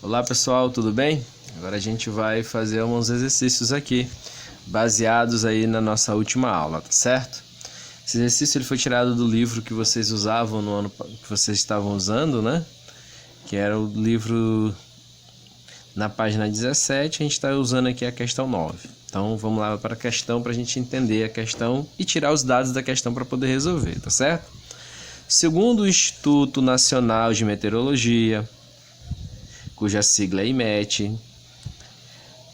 Olá pessoal, tudo bem? Agora a gente vai fazer uns exercícios aqui, baseados aí na nossa última aula, tá certo? Esse exercício ele foi tirado do livro que vocês usavam no ano que vocês estavam usando, né? Que era o livro na página 17, a gente está usando aqui a questão 9. Então vamos lá para a questão para a gente entender a questão e tirar os dados da questão para poder resolver, tá certo? Segundo o Instituto Nacional de Meteorologia, cuja sigla é IMET,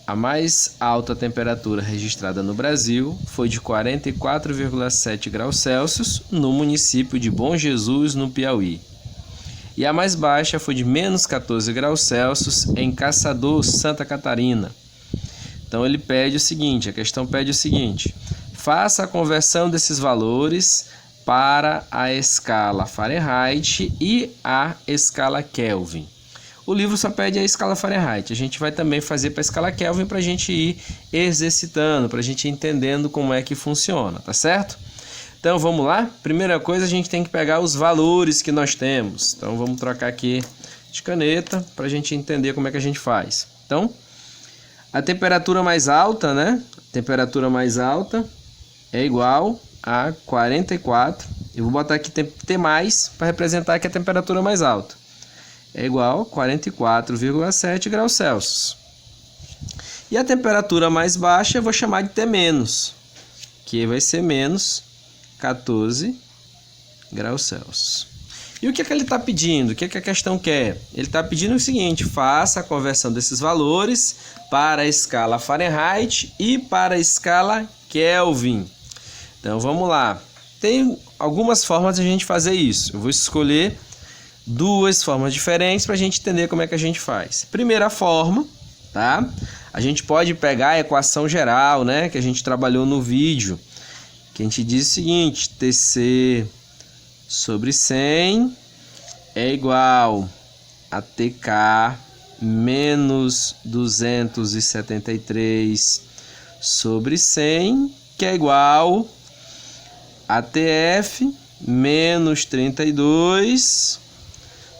a mais alta temperatura registrada no Brasil foi de 44,7 graus Celsius no município de Bom Jesus, no Piauí. E a mais baixa foi de menos 14 graus Celsius em Caçador, Santa Catarina. Então ele pede o seguinte, a questão pede o seguinte: faça a conversão desses valores para a escala Fahrenheit e a escala Kelvin. O livro só pede a escala Fahrenheit. A gente vai também fazer para a escala Kelvin para a gente ir exercitando, para a gente ir entendendo como é que funciona, tá certo? Então vamos lá? Primeira coisa, a gente tem que pegar os valores que nós temos. Então vamos trocar aqui de caneta para a gente entender como é que a gente faz. Então, a temperatura mais alta, né? Temperatura mais alta é igual a 44. Eu vou botar aqui T mais para representar que a temperatura mais alta é igual a 44,7 graus Celsius. E a temperatura mais baixa eu vou chamar de T menos, que vai ser menos 14 graus Celsius. E o que é que ele está pedindo? O que é que a questão quer? Ele está pedindo o seguinte: faça a conversão desses valores para a escala Fahrenheit e para a escala Kelvin. Então vamos lá. Tem algumas formas de a gente fazer isso. Eu vou escolher duas formas diferentes para a gente entender como é que a gente faz. Primeira forma, tá? A gente pode pegar a equação geral, né? Que a gente trabalhou no vídeo. Que a gente diz o seguinte: TC sobre 100 é igual a TK menos 273 sobre 100, que é igual a TF menos 32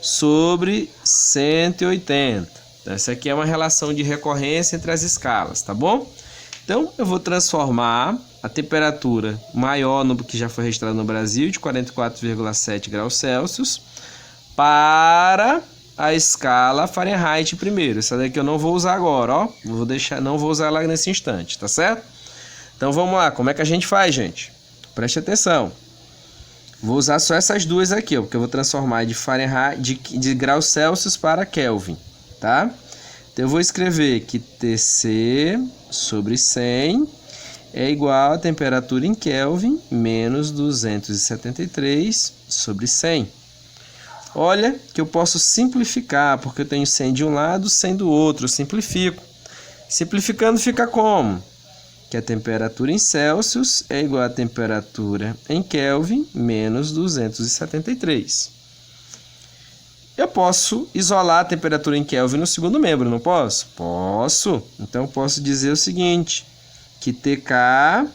sobre 180. Então, essa aqui é uma relação de recorrência entre as escalas, tá bom? Então, eu vou transformar a temperatura maior no que já foi registrado no Brasil, de 44,7 graus Celsius, para a escala Fahrenheit primeiro. Essa daqui eu não vou usar agora, ó. Não vou usar ela nesse instante, tá certo? Então, vamos lá. Como é que a gente faz, gente? Preste atenção. Vou usar só essas duas aqui, ó, porque eu vou transformar de Fahrenheit, de graus Celsius para Kelvin, tá? Então eu vou escrever que TC sobre 100 é igual a temperatura em Kelvin menos 273 sobre 100. Olha que eu posso simplificar, porque eu tenho 100 de um lado, 100 do outro, eu simplifico. Simplificando fica como? Que a temperatura em Celsius é igual à temperatura em Kelvin menos 273. Eu posso isolar a temperatura em Kelvin no segundo membro, não posso? Posso. Então, eu posso dizer o seguinte, que TK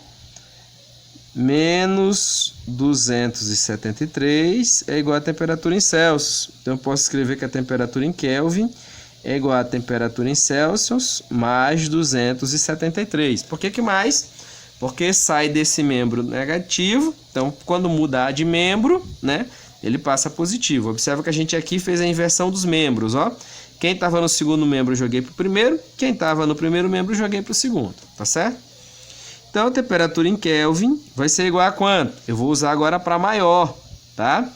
menos 273 é igual à temperatura em Celsius. Então, eu posso escrever que a temperatura em Kelvin é igual à temperatura em Celsius mais 273. Por que mais? Porque sai desse membro negativo. Então, quando mudar de membro, né, ele passa positivo. Observa que a gente aqui fez a inversão dos membros, ó. Quem estava no segundo membro, eu joguei para o primeiro. Quem estava no primeiro membro, eu joguei para o segundo. Tá certo? Então, a temperatura em Kelvin vai ser igual a quanto? Eu vou usar agora para maior, tá?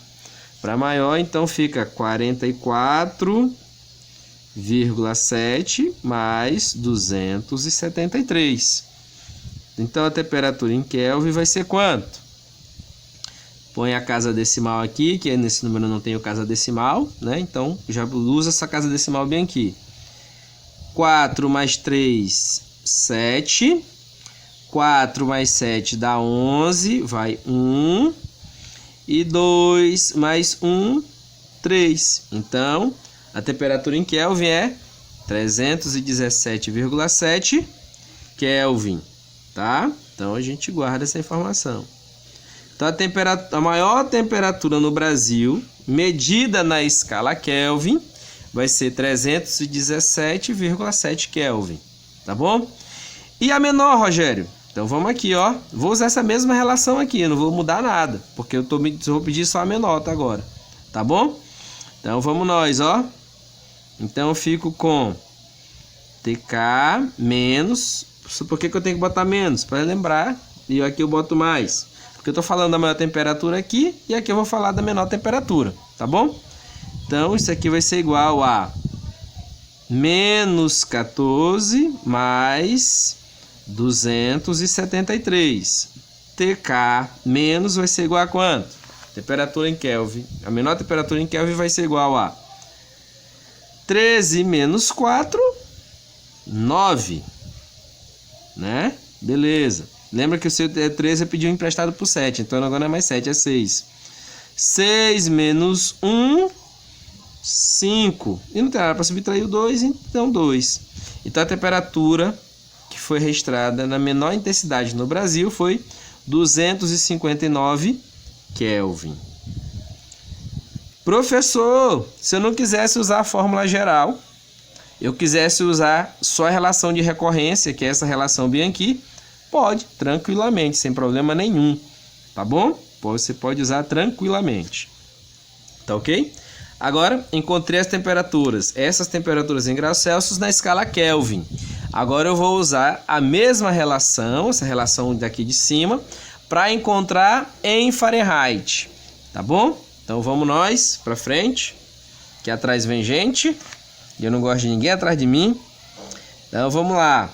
Para maior, então, fica 44,7 mais 273. Então, a temperatura em Kelvin vai ser quanto? Põe a casa decimal aqui, que nesse número não tem o casa decimal, né? Então, já usa essa casa decimal bem aqui. 4 mais 3, 7. 4 mais 7 dá 11, vai 1. E 2 mais 1, 3. Então, a temperatura em Kelvin é 317,7 Kelvin, tá? Então, a gente guarda essa informação. Então, a maior temperatura no Brasil, medida na escala Kelvin, vai ser 317,7 Kelvin, tá bom? E a menor, Rogério? Então vamos aqui, ó. Vou usar essa mesma relação aqui, não vou mudar nada, porque eu vou pedir só a menor tá, agora, tá bom? Então vamos nós, ó. Então eu fico com TK menos... Por que eu tenho que botar menos? Para lembrar. E aqui eu boto mais. Porque eu tô falando da maior temperatura aqui e aqui eu vou falar da menor temperatura, tá bom? Então isso aqui vai ser igual a menos 14 mais 273. TK menos vai ser igual a quanto? Temperatura em Kelvin. A menor temperatura em Kelvin vai ser igual a 13 menos 4, 9. Né? Beleza. Lembra que o seu 13 pediu emprestado por 7. Então agora não é mais 7, é 6. 6 menos 1, 5. E não tem nada para subtrair o 2, então 2. Então a temperatura que foi registrada na menor intensidade no Brasil foi 259 Kelvin. Professor, se eu não quisesse usar a fórmula geral, eu quisesse usar só a relação de recorrência, que é essa relação bem aqui, pode, tranquilamente, sem problema nenhum, tá bom? Você pode usar tranquilamente, tá ok? Agora, encontrei as temperaturas, essas temperaturas em graus Celsius na escala Kelvin. Agora eu vou usar a mesma relação, essa relação daqui de cima, para encontrar em Fahrenheit, tá bom? Então vamos nós para frente, que atrás vem gente, e eu não gosto de ninguém atrás de mim. Então vamos lá.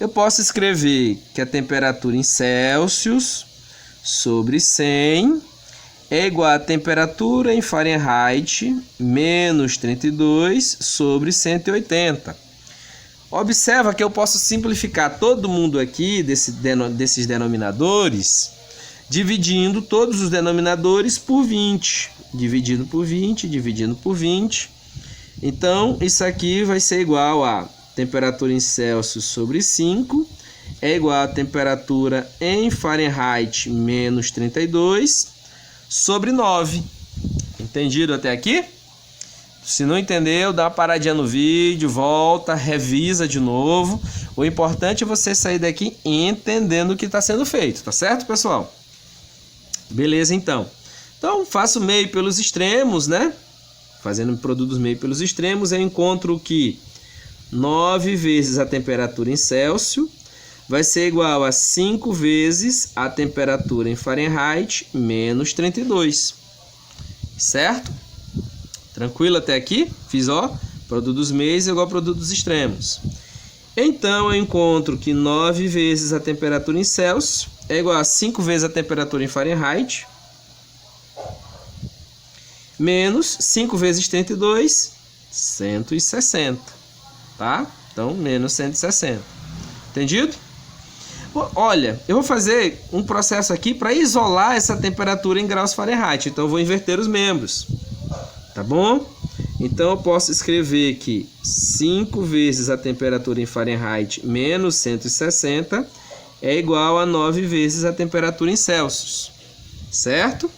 Eu posso escrever que a temperatura em Celsius sobre 100 é igual a temperatura em Fahrenheit menos 32 sobre 180. Observa que eu posso simplificar todo mundo aqui desses denominadores, dividindo todos os denominadores por 20. Dividindo por 20, dividindo por 20. Então, isso aqui vai ser igual a temperatura em Celsius sobre 5 é igual a temperatura em Fahrenheit menos 32 sobre 9. Entendido até aqui? Se não entendeu, dá uma paradinha no vídeo, volta, revisa de novo. O importante é você sair daqui entendendo o que está sendo feito, tá certo, pessoal? Beleza, então. Então, faço meio pelos extremos, né? Fazendo produto dos meios pelos extremos, eu encontro que 9 vezes a temperatura em Celsius vai ser igual a 5 vezes a temperatura em Fahrenheit menos 32. Certo? Tranquilo até aqui? Fiz, ó, produto dos meios igual ao produto dos extremos. Então, eu encontro que 9 vezes a temperatura em Celsius é igual a 5 vezes a temperatura em Fahrenheit menos 5 vezes 32, 160, tá? Então, menos 160. Entendido? Olha, eu vou fazer um processo aqui para isolar essa temperatura em graus Fahrenheit. Então, eu vou inverter os membros, tá bom? Então, eu posso escrever que 5 vezes a temperatura em Fahrenheit menos 160 é igual a 9 vezes a temperatura em Celsius, certo?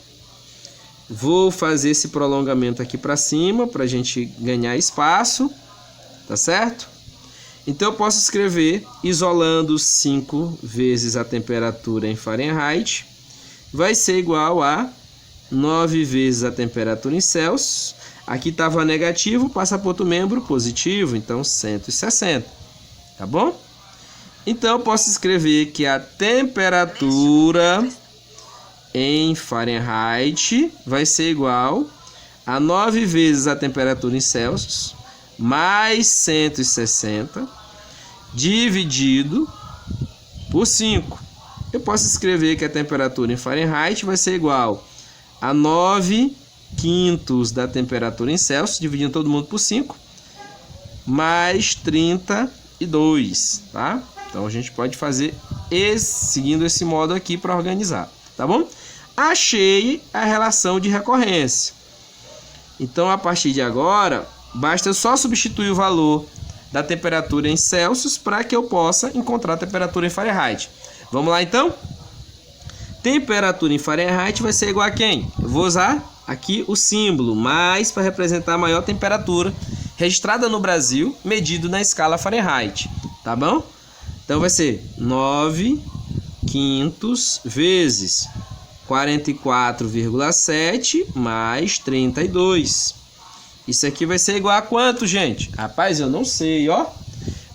Vou fazer esse prolongamento aqui para cima para a gente ganhar espaço, tá certo? Então eu posso escrever isolando 5 vezes a temperatura em Fahrenheit vai ser igual a 9 vezes a temperatura em Celsius. Aqui estava negativo, passa para outro membro positivo, então 160, tá bom? Então eu posso escrever que a temperatura em Fahrenheit vai ser igual a 9 vezes a temperatura em Celsius mais 160 dividido por 5. Eu posso escrever que a temperatura em Fahrenheit vai ser igual a 9 quintos da temperatura em Celsius, dividindo todo mundo por 5, mais 32, tá? Então a gente pode fazer seguindo esse modo aqui para organizar, tá bom? Achei a relação de recorrência. Então, a partir de agora, basta eu só substituir o valor da temperatura em Celsius para que eu possa encontrar a temperatura em Fahrenheit. Vamos lá, então? Temperatura em Fahrenheit vai ser igual a quem? Eu vou usar aqui o símbolo mais para representar a maior temperatura, registrada no Brasil, medido na escala Fahrenheit, tá bom? Então vai ser 9/5 vezes 44,7 mais 32. Isso aqui vai ser igual a quanto, gente? Rapaz, eu não sei, ó.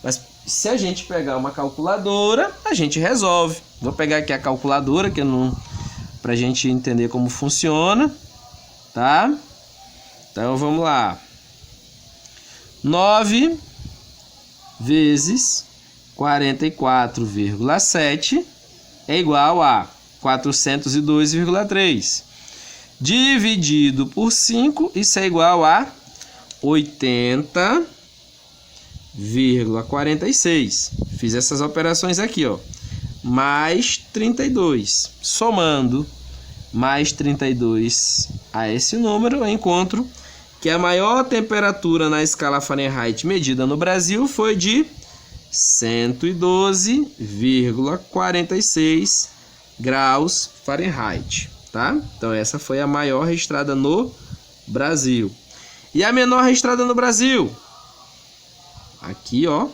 Mas se a gente pegar uma calculadora, a gente resolve. Vou pegar aqui a calculadora, que não, pra gente entender como funciona, tá? Então vamos lá. 9 vezes 44,7 é igual a 402,3. Dividido por 5, isso é igual a 80,46. Fiz essas operações aqui, ó. Mais 32. Somando mais 32 a esse número, eu encontro que a maior temperatura na escala Fahrenheit medida no Brasil foi de 112,46 graus Fahrenheit, tá? Então essa foi a maior registrada no Brasil. E a menor registrada no Brasil? Aqui, ó.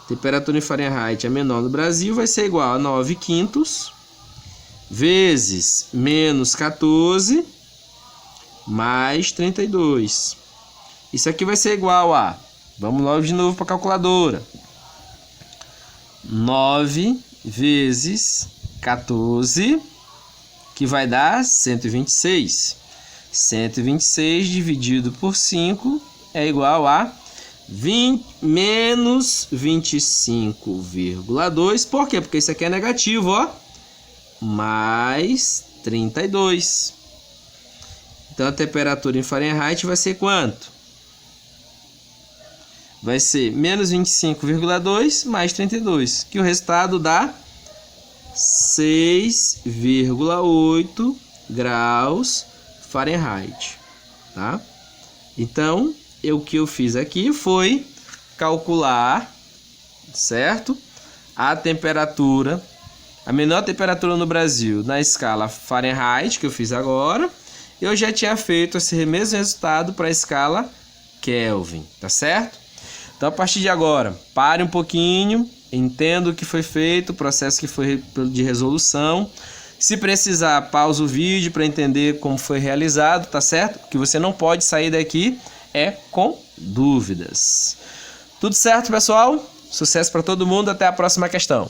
Temperatura em Fahrenheit, a menor no Brasil, vai ser igual a 9/5 vezes menos 14 mais 32. Isso aqui vai ser igual a... Vamos logo de novo para a calculadora. 9 vezes 14, que vai dar 126. 126 dividido por 5 é igual a menos 25,2. Por quê? Porque isso aqui é negativo, ó. Mais 32. Então a temperatura em Fahrenheit vai ser quanto? Vai ser menos 25,2 mais 32, que o resultado dá 6,8 graus Fahrenheit, tá? Então, o que eu fiz aqui foi calcular, certo? A temperatura, a menor temperatura no Brasil na escala Fahrenheit, que eu fiz agora. Eu já tinha feito esse mesmo resultado para a escala Kelvin, tá certo? Então, a partir de agora, pare um pouquinho, entenda o que foi feito, o processo que foi de resolução. Se precisar, pausa o vídeo para entender como foi realizado, tá certo? O que você não pode sair daqui é com dúvidas. Tudo certo, pessoal? Sucesso para todo mundo, até a próxima questão.